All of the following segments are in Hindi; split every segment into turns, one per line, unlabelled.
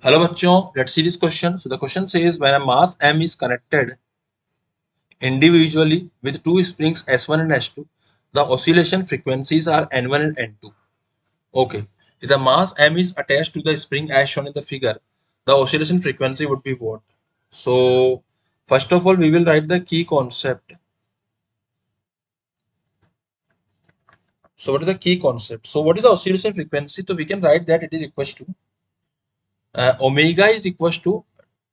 Hello बच्चों, let's see this question. So the question says when a mass m is connected individually with two springs S1 and S2, the oscillation frequencies are N1 and N2. Okay, if the mass m is attached to the spring as shown in the figure, the oscillation frequency would be what? So first of all, we will write the key concept. So what is the key concept? So what is the oscillation frequency? So we can write that it is equals to omega is equals to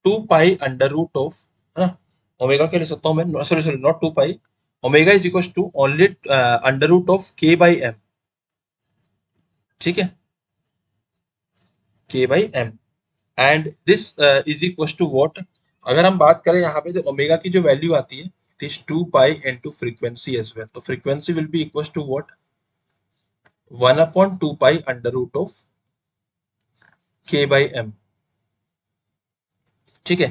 2 pi under root of, है ना, ओमेगा क्या लिख सकता हूँ मैं, sorry sorry not 2 pi, omega is equals to only under root of के बाई एम. ठीक है, k by m and this is equals to what. अगर हम बात करें यहाँ पे तो ओमेगा की जो वैल्यू आती है it is 2 pi into frequency as well. तो frequency will be equals to what, 1 upon 2 pi under root of के बाई एम. ठीक है,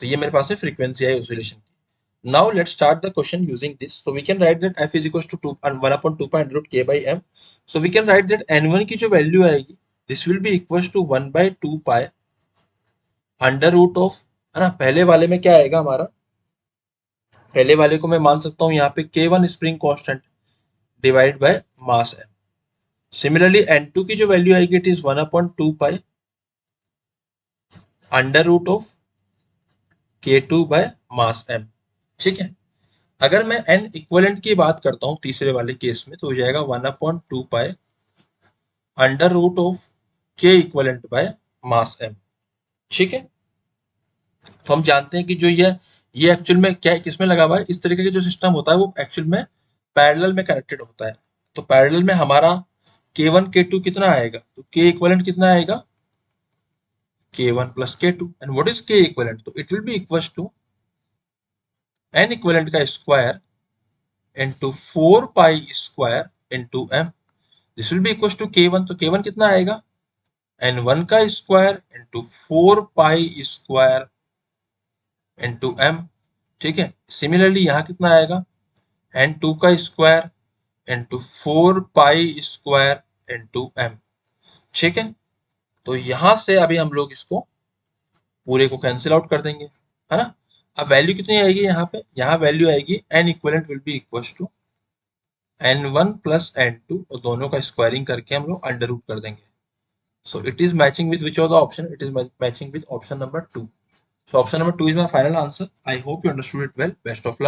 तो ये मेरे पास है फ्रीक्वेंसी है ऑसिलेशन की. Now let's start the question using this. So we can write that f is equals to 2 and 1 upon 2 pi under root k by m. So we can write that n1 की जो वैल्यू आएगी this will be equals to 1 by 2 pi under root of, है ना, पहले वाले में क्या आएगा हमारा, पहले वाले को मैं मान सकता हूँ यहाँ पे k1 spring constant divide by mass m. Similarly n2 की जो वैल्यू आएगी it is 1 upon 2 pi under root of k2 by mass m. ठीक है, अगर मैं n इक्विवेलेंट की बात करता हूँ तीसरे वाले केस में तो हो जाएगा 1 upon 2 pi under root of k equivalent by mass m. ठीक है, तो हम जानते हैं कि जो ये एक्चुअल में क्या किसमें लगा हुआ है, इस तरीके का जो सिस्टम होता है वो एक्चुअल में पैरेलल में कनेक्टेड होता है. तो पैरेलल में हमारा k1 k2 कितना आएगा, तो k इक्विवेलेंट कितना आएगा, k1 plus k2 and what is k equivalent, तो it will be equals to n equivalent का square into 4 pi square into m. This will be equals to k1, तो k1 कितना आएगा, n1 का square into 4 pi square into m. ठीक है, सिमिलरली यहाँ कितना आएगा, n2 का square into 4 pi square into m. ठीक है, तो यहाँ से अभी हम लोग इसको पूरे को कैंसिल आउट कर देंगे, है ना. अब वैल्यू कितनी आएगी यहाँ पे, यहाँ वैल्यू आएगी n equivalent will be equals to n1 plus n2 और दोनों का स्क्वायरिंग करके हम लोग अंडर रूट कर देंगे. So it is matching with which of the option? It is matching with option number 2. So option number 2 is my final answer. I hope you understood it well. Best of luck.